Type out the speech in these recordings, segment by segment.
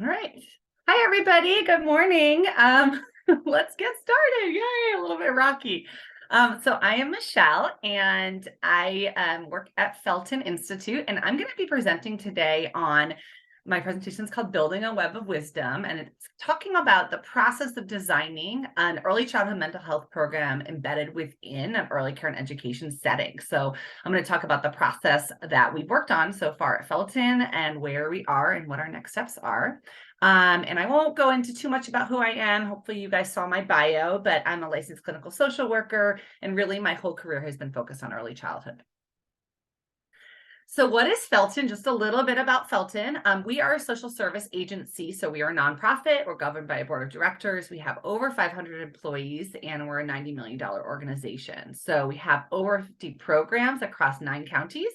All right. Hi, everybody. Good morning. Let's get started. Yay, a little bit rocky. So I am Michelle, and I work at Felton Institute, and I'm going to be presenting today on my presentation is called Building a Web of Wisdom, and it's talking about the process of designing an early childhood mental health program embedded within an early care and education setting. So I'm going to talk about the process that we've worked on so far at Felton and where we are and what our next steps are. And I won't go into too much about who I am. Hopefully you guys saw my bio, but I'm a licensed clinical social worker, and really my whole career has been focused on early childhood. So what is Felton? Just a little bit about Felton. We are a social service agency, so we are a nonprofit. We're governed by a board of directors. We have over 500 employees, and we're a $90 million organization. So we have over 50 programs across 9 counties.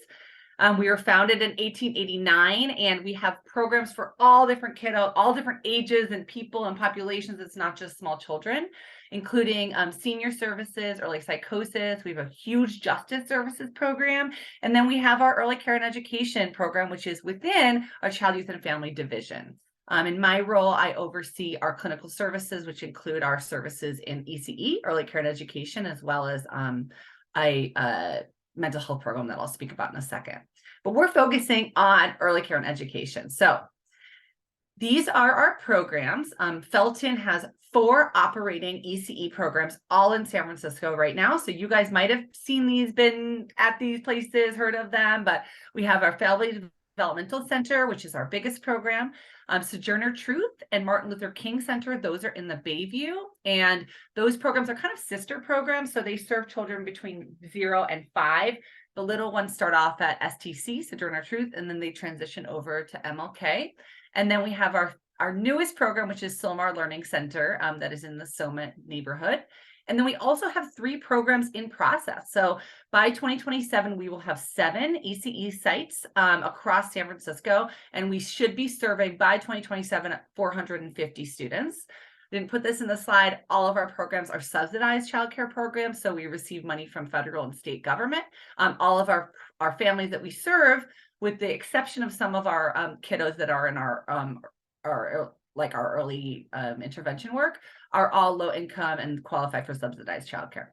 We were founded in 1889, and we have programs for all different kiddos, all different ages and people and populations. It's not just small children, including senior services, early psychosis. We have a huge justice services program. And then we have our early care and education program, which is within our child, youth, and family division. In my role, I oversee our clinical services, which include our services in ECE, early care and education, as well as a mental health program that I'll speak about in a second. But we're focusing on early care and education. So these are our programs. Felton has 4 operating ECE programs, all in San Francisco right now. So you guys might have seen these, been at these places, heard of them, but we have our Family Developmental Center, which is our biggest program. Sojourner Truth and Martin Luther King Center, those are in the Bayview. And those programs are kind of sister programs. So they serve children between 0 and 5. The little ones start off at STC, Sojourner Truth, and then they transition over to MLK. And then we have our newest program, which is Sylmar Learning Center, that is in the Soma neighborhood. And then we also have 3 programs in process. So by 2027, we will have 7 ECE sites across San Francisco, and we should be serving by 2027 450 students. Didn't put this in the slide. All of our programs are subsidized childcare programs, so we receive money from federal and state government. All of our families that we serve, with the exception of some of our kiddos that are in our early intervention work, are all low income and qualify for subsidized childcare.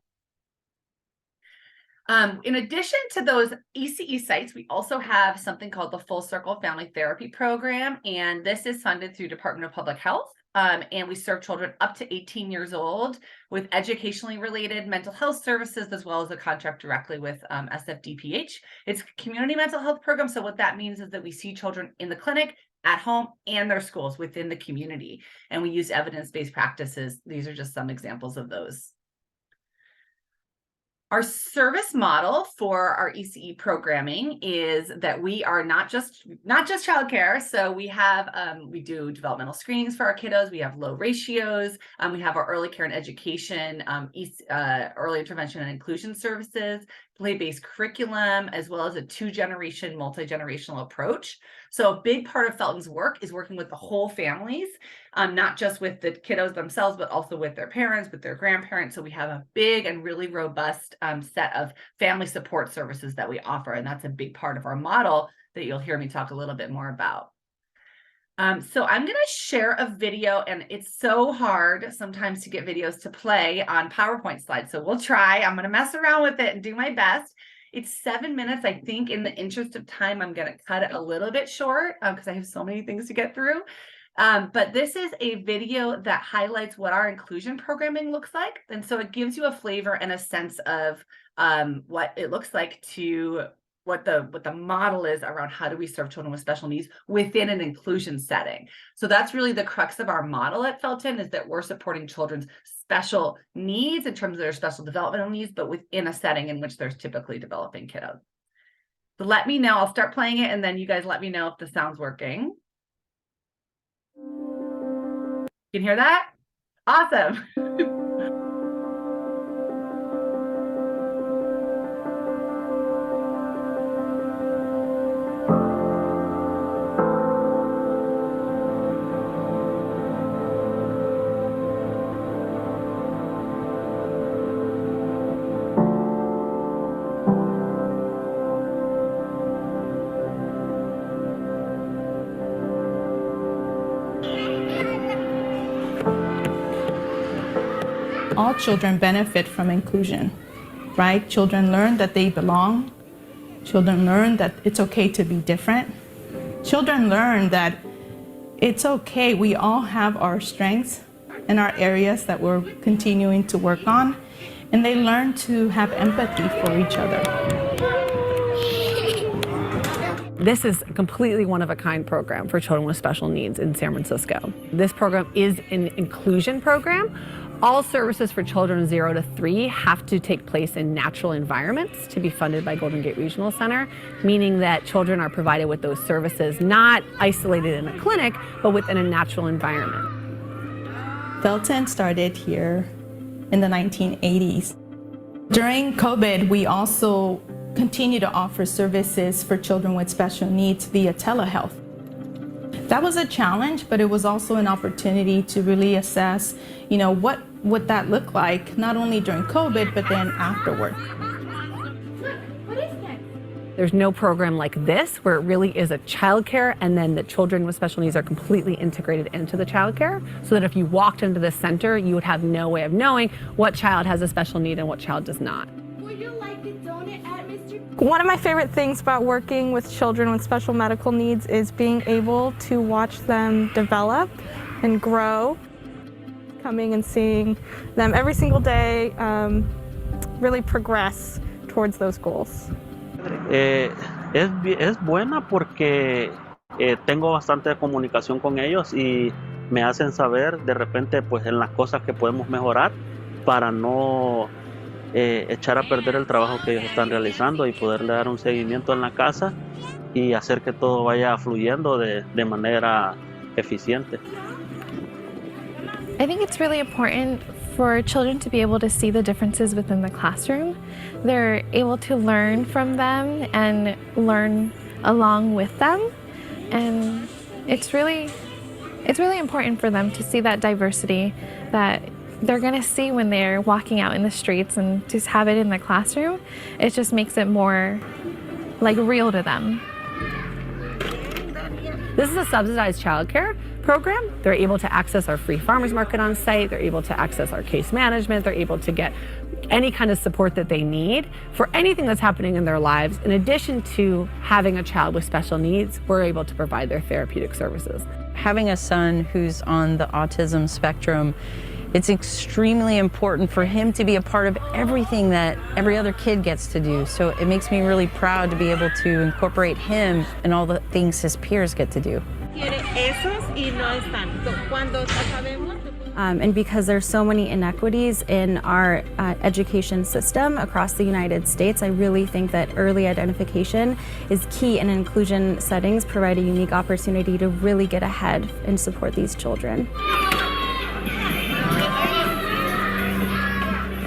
In addition to those ECE sites, we also have something called the Full Circle Family Therapy Program, and this is funded through Department of Public Health. And we serve children up to 18 years old with educationally related mental health services, as well as a contract directly with SFDPH. It's a community mental health program. So what that means is that we see children in the clinic, at home, and their schools within the community. And we use evidence-based practices. These are just some examples of those. Our service model for our ECE programming is that we are not just childcare. So we have we do developmental screenings for our kiddos. We have low ratios. We have our early care and education, early intervention and inclusion services, play-based curriculum, as well as a 2-generation, multi-generational approach. So a big part of Felton's work is working with the whole families, not just with the kiddos themselves, but also with their parents, with their grandparents. So we have a big and really robust set of family support services that we offer. And that's a big part of our model that you'll hear me talk a little bit more about. So I'm going to share a video, and it's so hard sometimes to get videos to play on PowerPoint slides. So we'll try. I'm going to mess around with it and do my best. It's 7 minutes. I think in the interest of time, I'm going to cut it a little bit short because I have so many things to get through. But this is a video that highlights what our inclusion programming looks like. And so it gives you a flavor and a sense of what it looks like to what the model is around how do we serve children with special needs within an inclusion setting. So that's really the crux of our model at Felton, is that we're supporting children's special needs in terms of their special developmental needs, but within a setting in which there's typically developing kiddos. So let me know. I'll start playing it, and then you guys let me know if the sound's working. You can hear that? Awesome. All children benefit from inclusion, right? Children learn that they belong. Children learn that it's okay to be different. Children learn that it's okay, we all have our strengths and our areas that we're continuing to work on, and they learn to have empathy for each other. This is a completely one-of-a-kind program for children with special needs in San Francisco. This program is an inclusion program. All services for children 0 to 3 have to take place in natural environments to be funded by Golden Gate Regional Center, meaning that children are provided with those services not isolated in a clinic, but within a natural environment. Felton started here in the 1980s. During COVID, we also continue to offer services for children with special needs via telehealth. That was a challenge, but it was also an opportunity to really assess, what would that look like, not only during COVID, but then afterward. There's no program like this where it really is a childcare, and then the children with special needs are completely integrated into the childcare, so that if you walked into the center, you would have no way of knowing what child has a special need and what child does not. Would you like a donut at Mr. One of my favorite things about working with children with special medical needs is being able to watch them develop and grow, coming and seeing them every single day really progress towards those goals. Es buena porque tengo bastante comunicación con ellos y me hacen saber de repente pues en las cosas que podemos mejorar para no echar a perder el trabajo que ellos están realizando y poderle dar un seguimiento en la casa y hacer que todo vaya fluyendo de manera eficiente. I think it's really important for children to be able to see the differences within the classroom. They're able to learn from them and learn along with them. And it's really important for them to see that diversity that they're gonna see when they're walking out in the streets, and to have it in the classroom, it just makes it more real to them. This is a subsidized childcare program. They're able to access our free farmers market on site. They're able to access our case management. They're able to get any kind of support that they need for anything that's happening in their lives. In addition to having a child with special needs, we're able to provide their therapeutic services. Having a son who's on the autism spectrum, it's extremely important for him to be a part of everything that every other kid gets to do. So it makes me really proud to be able to incorporate him in all the things his peers get to do. And because there's so many inequities in our education system across the United States, I really think that early identification is key, and inclusion settings provide a unique opportunity to really get ahead and support these children.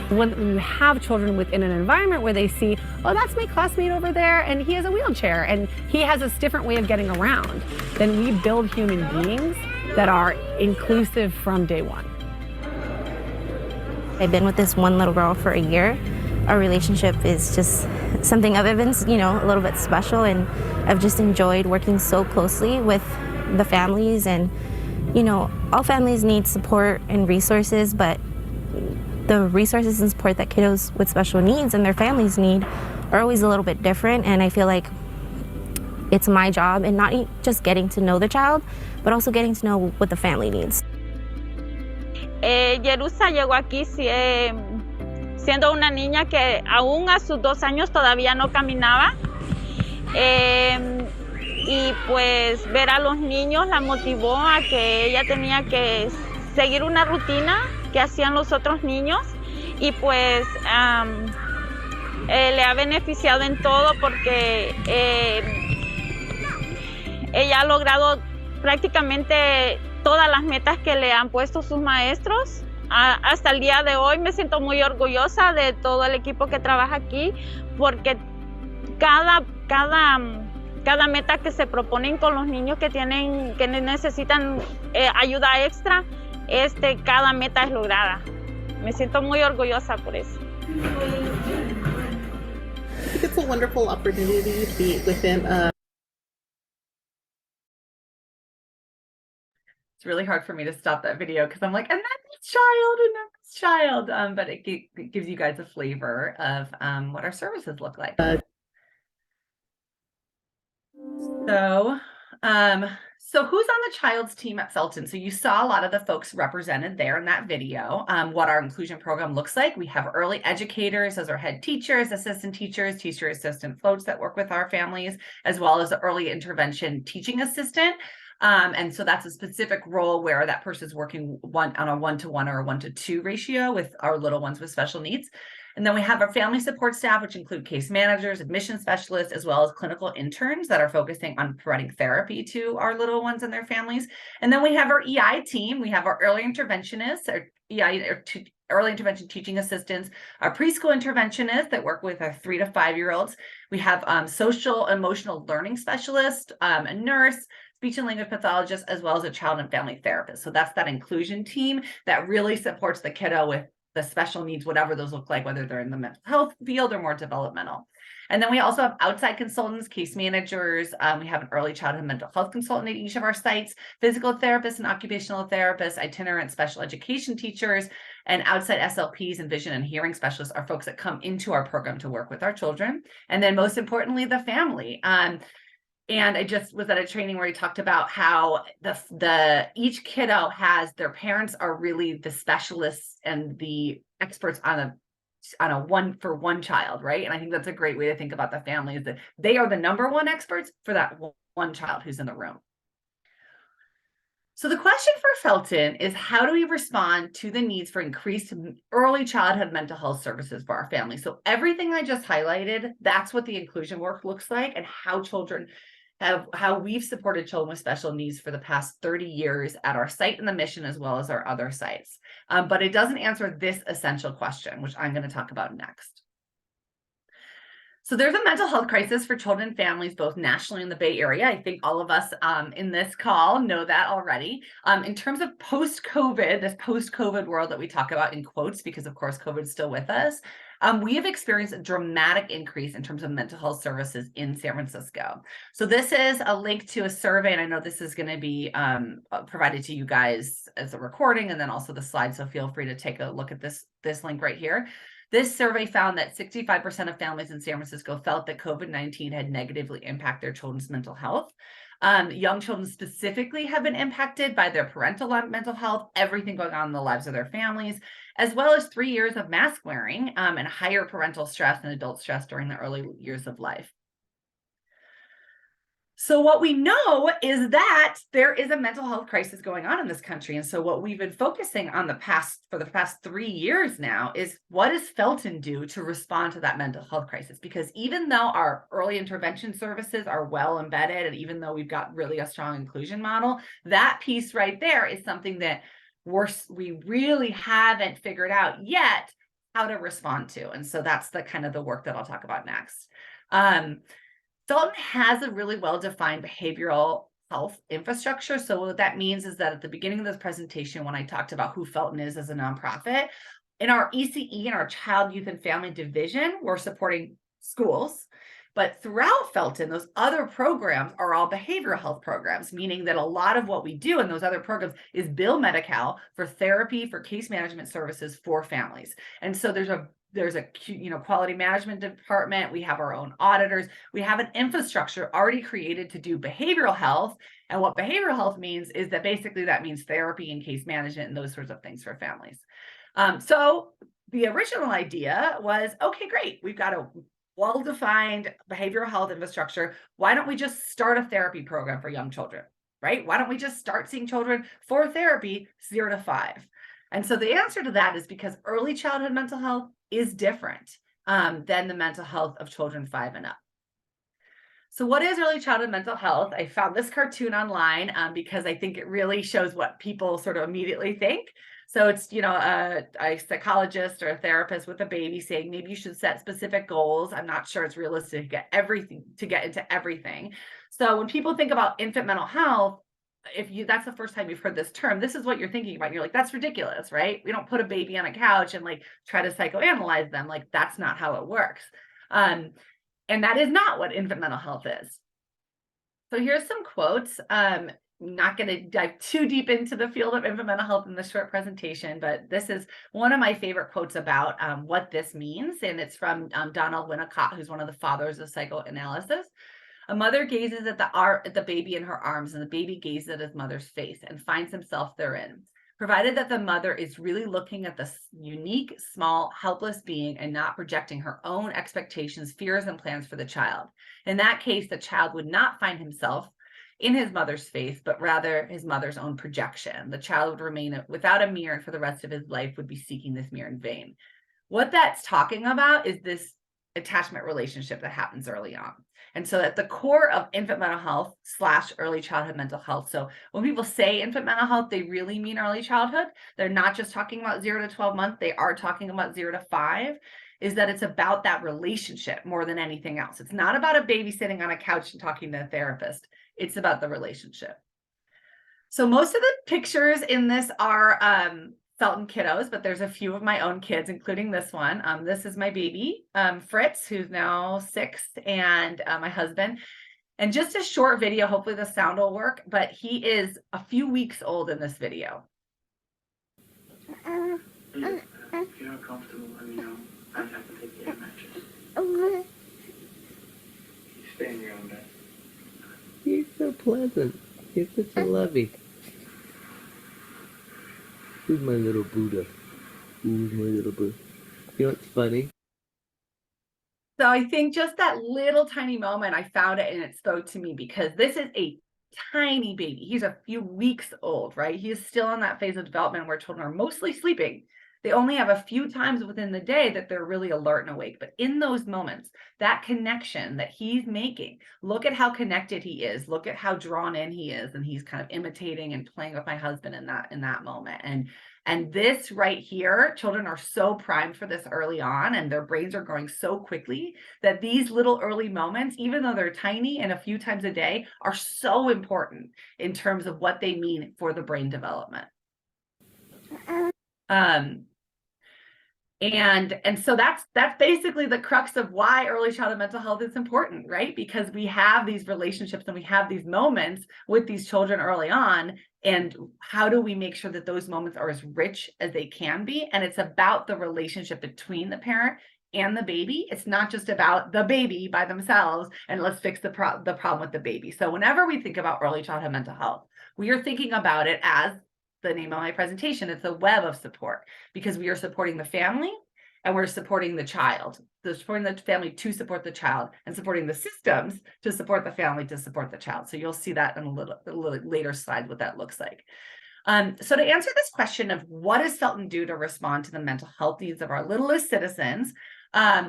When you have children within an environment where they see, oh, that's my classmate over there, and he has a wheelchair, and he has this different way of getting around, then we build human beings that are inclusive from day one. I've been with this one little girl for a year. Our relationship is just something I've been, a little bit special, and I've just enjoyed working so closely with the families. And, all families need support and resources, but the resources and support that kiddos with special needs and their families need are always a little bit different. And I feel like it's my job, and not just getting to know the child, but also getting to know what the family needs. Yerusa llegó aquí siendo una niña que aún a sus 2 años todavía no caminaba. Y pues ver a los niños la motivó a que ella tenía que seguir una rutina que hacían los otros niños, y pues le ha beneficiado en todo porque ella ha logrado prácticamente todas las metas que le han puesto sus maestros. Hasta el día de hoy me siento muy orgullosa de todo el equipo que trabaja aquí, porque cada meta que se proponen con los niños que necesitan ayuda extra, cada meta es lograda. Me siento muy orgullosa por eso. I think it's a wonderful opportunity to be within It's really hard for me to stop that video because I'm like, and then this child, and then this child. But it gives you guys a flavor of what our services look like. So who's on the child's team at Felton? So you saw a lot of the folks represented there in that video, what our inclusion program looks like. We have early educators as our head teachers, assistant teachers, teacher assistant floats that work with our families, as well as the early intervention teaching assistant. And so that's a specific role where that person is working on a 1-to-1 or a 1-to-2 ratio with our little ones with special needs. And then we have our family support staff, which include case managers, admission specialists, as well as clinical interns that are focusing on providing therapy to our little ones and their families. And then we have our EI team. We have our early interventionists, or EI, or early intervention teaching assistants, our preschool interventionists that work with our 3 to 5-year-olds. We have social emotional learning specialist, a nurse, speech and language pathologist, as well as a child and family therapist. So that's that inclusion team that really supports the kiddo with the special needs, whatever those look like, whether they're in the mental health field or more developmental. And then we also have outside consultants, case managers. We have an early childhood mental health consultant at each of our sites, physical therapists and occupational therapists, itinerant special education teachers, and outside SLPs and vision and hearing specialists are folks that come into our program to work with our children. And then most importantly, the family. And I just was at a training where he talked about how each kiddo has, their parents are really the specialists and the experts on a one child, right? And I think that's a great way to think about the family, is that they are the #1 experts for that one child who's in the room. So the question for Felton is, how do we respond to the needs for increased early childhood mental health services for our families? So everything I just highlighted, that's what the inclusion work looks like, and how we've supported children with special needs for the past 30 years at our site in the Mission, as well as our other sites. But it doesn't answer this essential question, which I'm going to talk about next. So there's a mental health crisis for children and families, both nationally in the Bay Area. I think all of us in this call know that already. In terms of post-COVID, this post-COVID world that we talk about in quotes, because of course COVID is still with us, we have experienced a dramatic increase in terms of mental health services in San Francisco. So this is a link to a survey, and I know this is going to be provided to you guys as a recording and then also the slides, so feel free to take a look at this link right here. This survey found that 65% of families in San Francisco felt that COVID-19 had negatively impacted their children's mental health. Young children specifically have been impacted by their parental mental health, everything going on in the lives of their families, as well as 3 years of mask wearing and higher parental stress and adult stress during the early years of life. So what we know is that there is a mental health crisis going on in this country. And so what we've been focusing on for the past 3 years now is, what does Felton do to respond to that mental health crisis? Because even though our early intervention services are well embedded, and even though we've got really a strong inclusion model, that piece right there is something that we really haven't figured out yet how to respond to. And so that's the kind of the work that I'll talk about next. Felton has a really well-defined behavioral health infrastructure. So what that means is that at the beginning of this presentation, when I talked about who Felton is as a nonprofit, in our ECE, in our Child, Youth, and Family division, we're supporting schools. But throughout Felton, those other programs are all behavioral health programs, meaning that a lot of what we do in those other programs is bill Medi-Cal for therapy, for case management services for families. And so there's a quality management department. We have our own auditors. We have an infrastructure already created to do behavioral health. And what behavioral health means is that basically that means therapy and case management and those sorts of things for families. So the original idea was, okay, great. We've got a well-defined behavioral health infrastructure. Why don't we just start a therapy program for young children, right? Why don't we just start seeing children for therapy 0 to 5? And so the answer to that is because early childhood mental health is different than the mental health of children 5 and up. So what is early childhood mental health? I found this cartoon online because I think it really shows what people sort of immediately think. So it's, a psychologist or a therapist with a baby saying, maybe you should set specific goals. I'm not sure it's realistic to get into everything. So when people think about infant mental health, that's the first time you've heard this term, this is what you're thinking about. You're like, that's ridiculous, right? We don't put a baby on a couch and try to psychoanalyze them. That's not how it works. And that is not what infant mental health is. So here's some quotes. not going to dive too deep into the field of infant mental health in this short presentation, but this is one of my favorite quotes about what this means. And it's from Donald Winnicott, who's one of the fathers of psychoanalysis. A mother gazes at the baby in her arms, and the baby gazes at his mother's face and finds himself therein, provided that the mother is really looking at the unique, small, helpless being and not projecting her own expectations, fears, and plans for the child. In that case, the child would not find himself in his mother's face, but rather his mother's own projection. The child would remain without a mirror and for the rest of his life would be seeking this mirror in vain. What that's talking about is this attachment relationship that happens early on. And so at the core of infant mental health / early childhood mental health. So when people say infant mental health, they really mean early childhood. They're not just talking about 0 to 12 months. They are talking about 0 to 5, is that it's about that relationship more than anything else. It's not about a baby sitting on a couch and talking to a therapist. It's about the relationship. So most of the pictures in this are Felton kiddos, but there's a few of my own kids, including this one. This is my baby, Fritz, who's now 6, and my husband. And just a short video, hopefully the sound will work, but he is a few weeks old in this video. If you're not comfortable, let me know. I have to take the air mattress. You stay in your own bed. You're so pleasant. You're such a lovey. Who's my little Buddha? Who's my little Buddha? You know what's funny? So I think just that little tiny moment, I found it and it spoke to me because this is a tiny baby. He's a few weeks old, right? He is still in that phase of development where children are mostly sleeping. They only have a few times within the day that they're really alert and awake. But in those moments, that connection that he's making, look at how connected he is. Look at how drawn in he is. And he's kind of imitating and playing with my husband in that moment. And this right here, children are so primed for this early on, and their brains are growing so quickly that these little early moments, even though they're tiny and a few times a day, are so important in terms of what they mean for the brain development. And so that's basically the crux of why early childhood mental health is important, right? Because we have these relationships and we have these moments with these children early on. And how do we make sure that those moments are as rich as they can be? And it's about the relationship between the parent and the baby. It's not just about the baby by themselves and let's fix the problem with the baby. So whenever we think about early childhood mental health, we are thinking about it as the name of my presentation. It's a web of support because we are supporting the family and we're supporting the child. So supporting the family to support the child and supporting the systems to support the family to support the child. So you'll see that in a little later slide, what that looks like. So to answer this question of what does Felton do to respond to the mental health needs of our littlest citizens,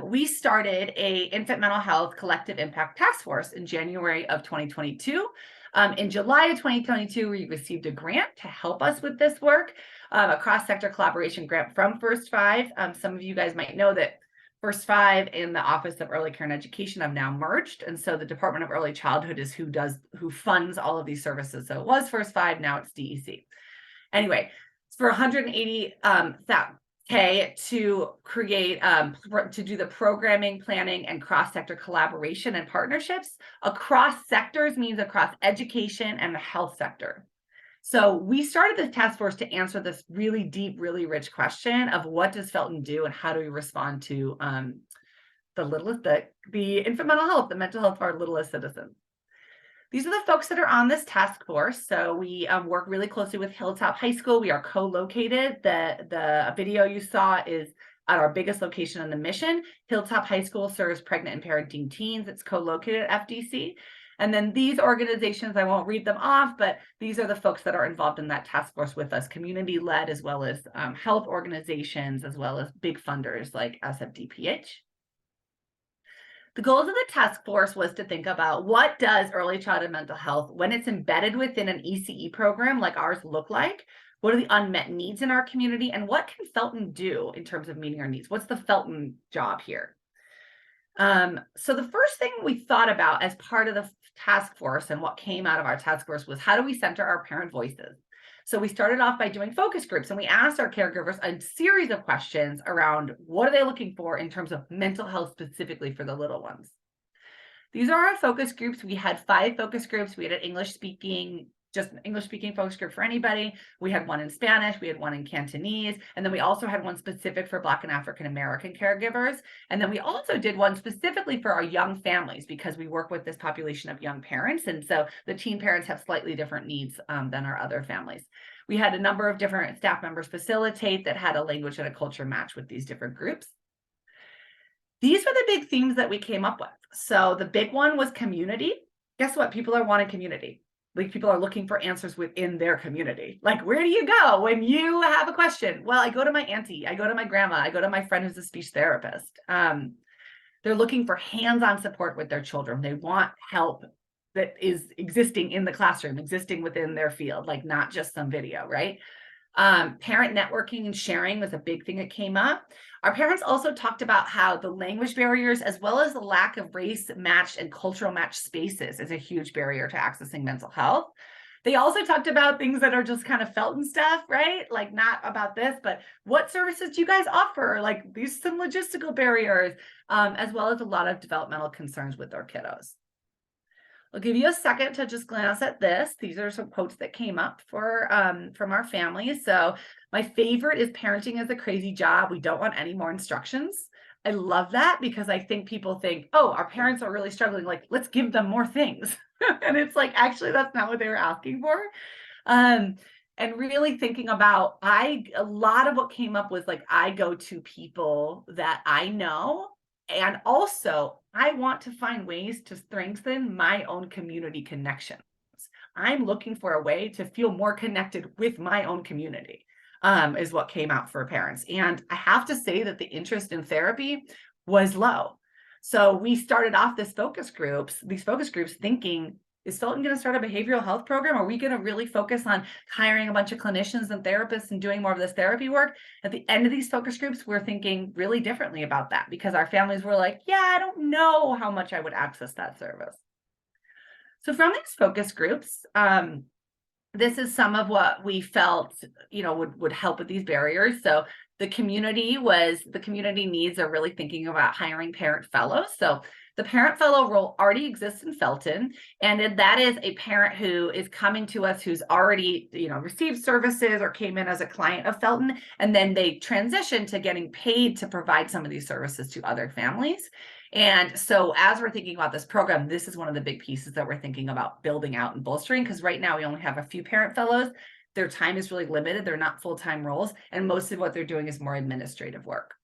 we started a infant mental health collective impact task force in January of 2022. In July of 2022, we received a grant to help us with this work, a cross-sector collaboration grant from First 5. Some of you guys might know that First 5 and the Office of Early Care and Education have now merged. And so the Department of Early Childhood is who funds all of these services. So it was First 5, now it's DEC. Anyway, it's for $180,000 to create, to do the programming, planning, and cross-sector collaboration and partnerships. Across sectors means across education and the health sector. So we started this task force to answer this really deep, really rich question of what does Felton do and how do we respond to the infant mental health, the mental health of our littlest citizens. These are the folks that are on this task force. So we work really closely with Hilltop High School. We are co-located. The video you saw is at our biggest location in the Mission. Hilltop High School serves pregnant and parenting teens. It's co-located at FDC. And then these organizations, I won't read them off, but these are the folks that are involved in that task force with us, community-led, as well as health organizations, as well as big funders like SFDPH. The goals of the task force was to think about what does early childhood mental health, when it's embedded within an ECE program like ours, look like? What are the unmet needs in our community? And what can Felton do in terms of meeting our needs? What's the Felton job here? So the first thing we thought about as part of the task force and what came out of our task force was how do we center our parent voices? So we started off by doing focus groups and we asked our caregivers a series of questions around what are they looking for in terms of mental health specifically for the little ones. These are our focus groups. We had 5 focus groups. We had an English speaking just an English speaking focus group for anybody. We had one in Spanish, we had one in Cantonese, and then we also had one specific for Black and African American caregivers. And then we also did one specifically for our young families because we work with this population of young parents. And so the teen parents have slightly different needs than our other families. We had a number of different staff members facilitate that had a language and a culture match with these different groups. These were the big themes that we came up with. So the big one was community. Guess what? People are wanting community. Like people are looking for answers within their community. Like, where do you go when you have a question? Well, I go to my auntie, I go to my grandma, I go to my friend who's a speech therapist. They're looking for hands-on support with their children. They want help that is existing in the classroom, existing within their field, like not just some video, right? Parent networking and sharing was a big thing that came up. Our parents also talked about how the language barriers, as well as the lack of race matched and cultural matched spaces, is a huge barrier to accessing mental health. They also talked about things that are just kind of felt and stuff, right? Like not about this, but what services do you guys offer? Like these some logistical barriers, as well as a lot of developmental concerns with our kiddos. I'll give you a second to just glance at this. These are some quotes that came up for from our families. So my favorite is parenting is a crazy job. We don't want any more instructions. I love that because I think people think, oh, our parents are really struggling. Like, let's give them more things. And it's like, actually, that's not what they were asking for. And really thinking about, a lot of what came up was like, I go to people that I know. And also, I want to find ways to strengthen my own community connections. I'm looking for a way to feel more connected with my own community, is what came out for parents. And I have to say that the interest in therapy was low. So we started off these focus groups thinking, is Felton going to start a behavioral health program? Are we going to really focus on hiring a bunch of clinicians and therapists and doing more of this therapy work? At the end of these focus groups, we're thinking really differently about that because our families were like, yeah, I don't know how much I would access that service. So from these focus groups, this is some of what we felt, would help with these barriers. So the community needs are really thinking about hiring parent fellows. So the parent fellow role already exists in Felton, and that is a parent who is coming to us who's already, received services or came in as a client of Felton, and then they transition to getting paid to provide some of these services to other families. And so as we're thinking about this program, this is one of the big pieces that we're thinking about building out and bolstering, because right now we only have a few parent fellows. Their time is really limited. They're not full-time roles, and most of what they're doing is more administrative work.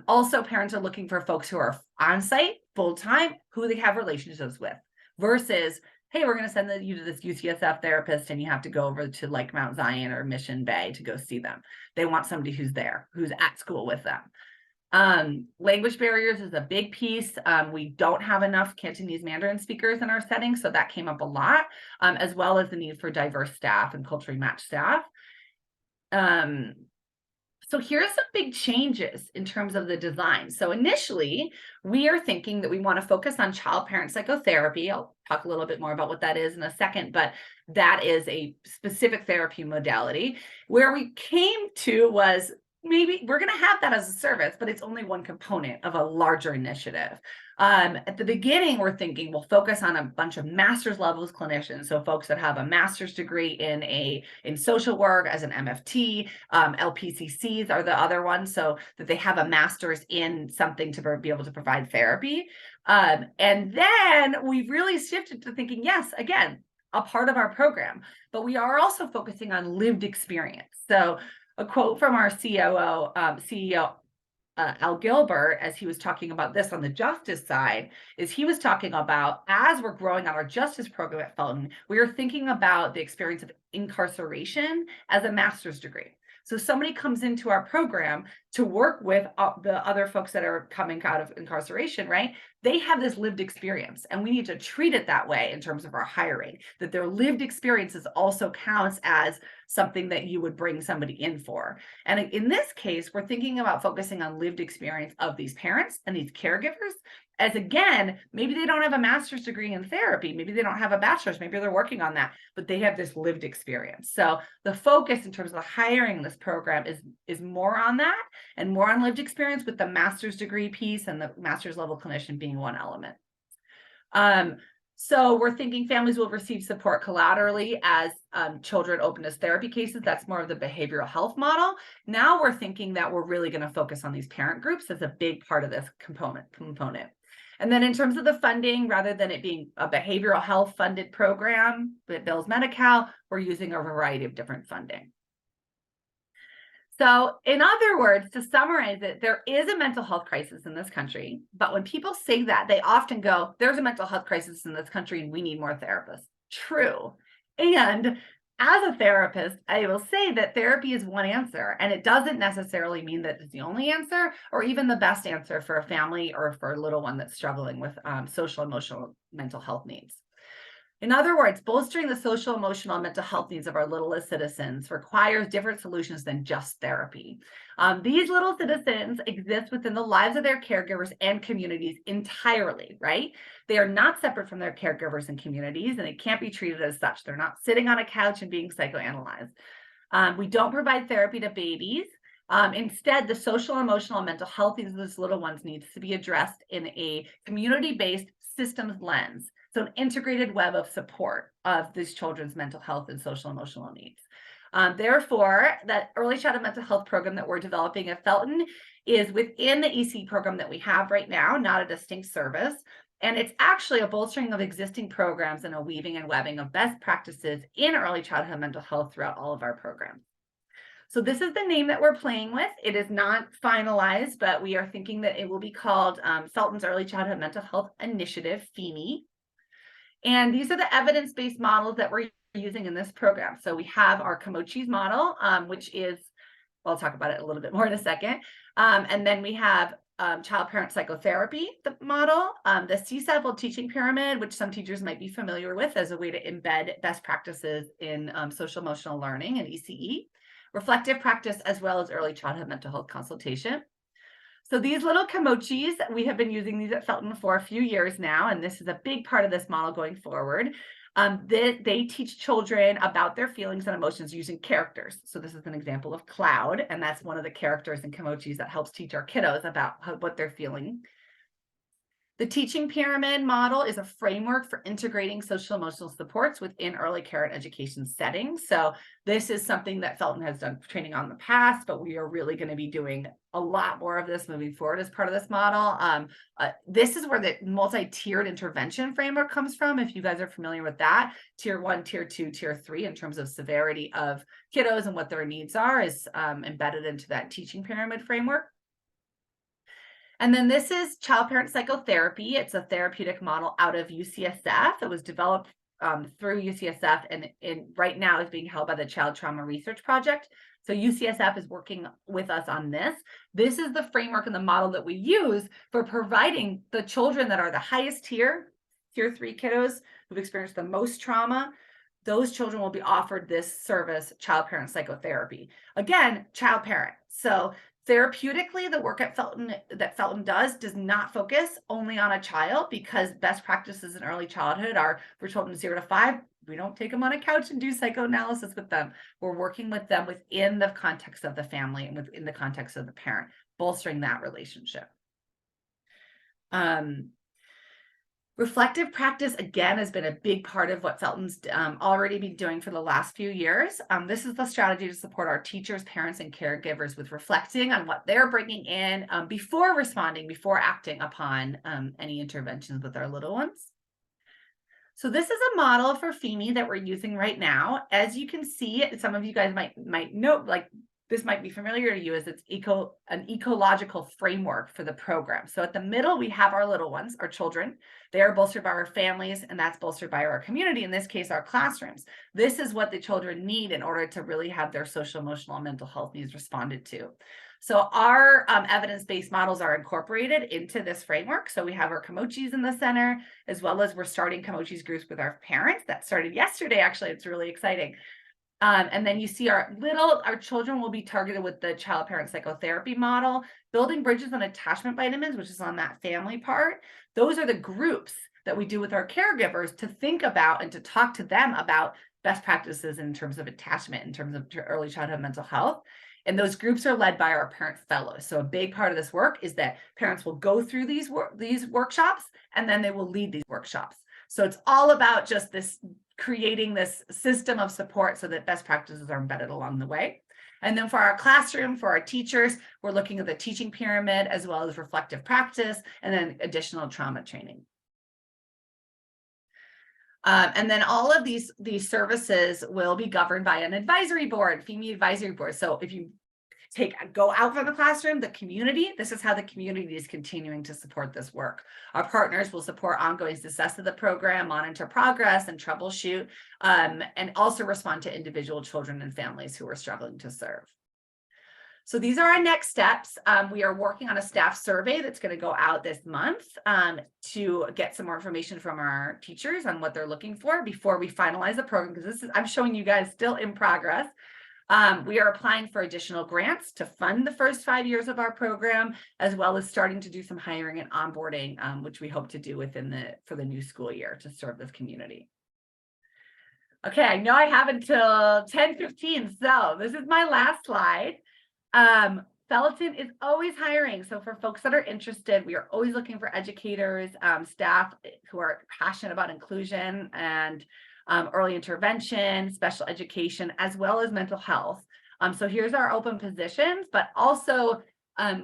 Also, parents are looking for folks who are on-site, full-time, who they have relationships with, versus, hey, we're going to send you to this UCSF therapist and you have to go over to like Mount Zion or Mission Bay to go see them. They want somebody who's there, who's at school with them. Language barriers is a big piece. We don't have enough Cantonese Mandarin speakers in our setting, so that came up a lot, as well as the need for diverse staff and culturally matched staff. So here's some big changes in terms of the design. So initially, we are thinking that we want to focus on child-parent psychotherapy. I'll talk a little bit more about what that is in a second, but that is a specific therapy modality. Where we came to was maybe we're going to have that as a service, but it's only one component of a larger initiative. At the beginning, we're thinking we'll focus on a bunch of master's levels clinicians. So folks that have a master's degree in social work as an MFT, LPCCs are the other ones, so that they have a master's in something to be able to provide therapy. And then we really shifted to thinking, yes, again, a part of our program, but we are also focusing on lived experience. So a quote from our CEO, Al Gilbert, as he was talking about this on the justice side, is he was talking about, as we're growing out our justice program at Felton, we are thinking about the experience of incarceration as a master's degree. So somebody comes into our program to work with the other folks that are coming out of incarceration, right? They have this lived experience, and we need to treat it that way in terms of our hiring, that their lived experiences also counts as something that you would bring somebody in for. And in this case, we're thinking about focusing on lived experience of these parents and these caregivers, as again, maybe they don't have a master's degree in therapy, maybe they don't have a bachelor's, maybe they're working on that, but they have this lived experience. So the focus in terms of the hiring in this program is more on that and more on lived experience, with the master's degree piece and the master's level clinician being one element. So we're thinking families will receive support collaterally as children open as therapy cases. That's more of the behavioral health model. Now we're thinking that we're really going to focus on these parent groups as a big part of this component. And then in terms of the funding, rather than it being a behavioral health funded program that bills Medi-Cal, we're using a variety of different funding. So in other words, to summarize it, there is a mental health crisis in this country, but when people say that, they often go, there's a mental health crisis in this country and we need more therapists. True. And as a therapist, I will say that therapy is one answer, and it doesn't necessarily mean that it's the only answer or even the best answer for a family or for a little one that's struggling with social, emotional, mental health needs. In other words, bolstering the social, emotional, and mental health needs of our littlest citizens requires different solutions than just therapy. These little citizens exist within the lives of their caregivers and communities entirely, right? They are not separate from their caregivers and communities, and they can't be treated as such. They're not sitting on a couch and being psychoanalyzed. We don't provide therapy to babies. Instead, the social, emotional, and mental health needs of those little ones needs to be addressed in a community-based systems lens. So an integrated web of support of these children's mental health and social emotional needs. Therefore, that early childhood mental health program that we're developing at Felton is within the ECE program that we have right now, not a distinct service. And it's actually a bolstering of existing programs and a weaving and webbing of best practices in early childhood mental health throughout all of our programs. So this is the name that we're playing with. It is not finalized, but we are thinking that it will be called Felton's Early Childhood Mental Health Initiative, FEME. And these are the evidence-based models that we're using in this program. So we have our Kamochi's model, which is, well, I'll talk about it a little bit more in a second. And then we have child-parent psychotherapy, the model, the CSEFL teaching pyramid, which some teachers might be familiar with as a way to embed best practices in social emotional learning and ECE, reflective practice, as well as early childhood mental health consultation. So these little Kamochis, we have been using these at Felton for a few years now, and this is a big part of this model going forward. They teach children about their feelings and emotions using characters. So this is an example of Cloud, and that's one of the characters in Kamochis that helps teach our kiddos about what they're feeling. The teaching pyramid model is a framework for integrating social emotional supports within early care and education settings. So this is something that Felton has done training on in the past, but we are really going to be doing a lot more of this moving forward as part of this model. This is where the multi-tiered intervention framework comes from. If you guys are familiar with that, tier 1, tier 2, tier 3, in terms of severity of kiddos and what their needs are, is embedded into that teaching pyramid framework. And then this is child-parent psychotherapy. It's a therapeutic model out of UCSF. It was developed through UCSF and right now is being held by the Child Trauma Research Project. So UCSF is working with us on this. This is the framework and the model that we use for providing the children that are the highest tier 3 kiddos who've experienced the most trauma. Those children will be offered this service, child-parent psychotherapy. Again, child-parent. So therapeutically, the work at Felton that Felton does not focus only on a child, because best practices in early childhood are for children 0 to 5. We don't take them on a couch and do psychoanalysis with them. We're working with them within the context of the family and within the context of the parent, bolstering that relationship. Reflective practice, again, has been a big part of what Felton's already been doing for the last few years. This is the strategy to support our teachers, parents, and caregivers with reflecting on what they're bringing in before responding, before acting upon any interventions with our little ones. So this is a model for FEME that we're using right now. As you can see, some of you guys might know, like, this might be familiar to you, as it's an ecological framework for the program. So at the middle, we have our little ones, our children. They are bolstered by our families, and that's bolstered by our community, in this case, our classrooms. This is what the children need in order to really have their social, emotional, and mental health needs responded to. So our evidence-based models are incorporated into this framework. So we have our Kamochis in the center, as well as we're starting Kamochis groups with our parents. That started yesterday, actually. It's really exciting. And then you see our children will be targeted with the child-parent psychotherapy model, building bridges on attachment vitamins, which is on that family part. Those are the groups that we do with our caregivers to think about and to talk to them about best practices in terms of attachment, in terms of early childhood mental health. And those groups are led by our parent fellows. So a big part of this work is that parents will go through these workshops, and then they will lead these workshops. So it's all about just this creating this system of support so that best practices are embedded along the way. And then for our classroom, for our teachers, we're looking at the teaching pyramid as well as reflective practice and then additional trauma training. And then all of these services will be governed by an advisory board, FEME advisory board. So if you go out from the classroom, the community, this is how the community is continuing to support this work. Our partners will support ongoing success of the program, monitor progress and troubleshoot, and also respond to individual children and families who are struggling to serve. So these are our next steps. We are working on a staff survey that's going to go out this month to get some more information from our teachers on what they're looking for before we finalize the program, because this is, I'm showing you guys still in progress. We are applying for additional grants to fund the first 5 years of our program, as well as starting to do some hiring and onboarding, which we hope to do for the new school year to serve this community. Okay, I know I have until 10:15, so this is my last slide. Felton is always hiring. So for folks that are interested, we are always looking for educators, staff who are passionate about inclusion and early intervention, special education, as well as mental health. So here's our open positions, but also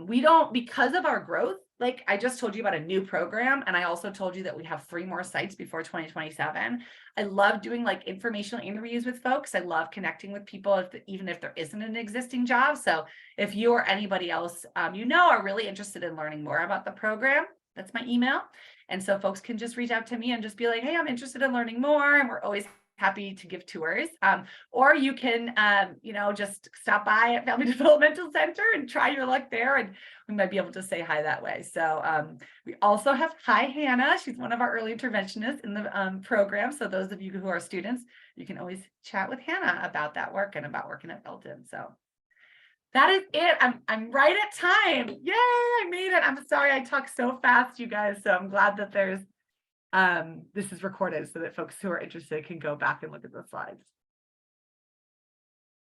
we don't, because of our growth, like I just told you about a new program, and I also told you that we have 3 more sites before 2027. I love doing like informational interviews with folks. I love connecting with people, even if there isn't an existing job. So if you or anybody else you know are really interested in learning more about the program, that's my email. And so folks can just reach out to me and just be like, hey, I'm interested in learning more. And we're always happy to give tours. Or you can, just stop by at Family Developmental Center and try your luck there. And we might be able to say hi that way. So we also have, hi, Hannah. She's one of our early interventionists in the program. So those of you who are students, you can always chat with Hannah about that work and about working at Felton. So that is it. I'm right at time. Yay, I made it. I'm sorry I talk so fast, you guys. So I'm glad that there's this is recorded so that folks who are interested can go back and look at the slides.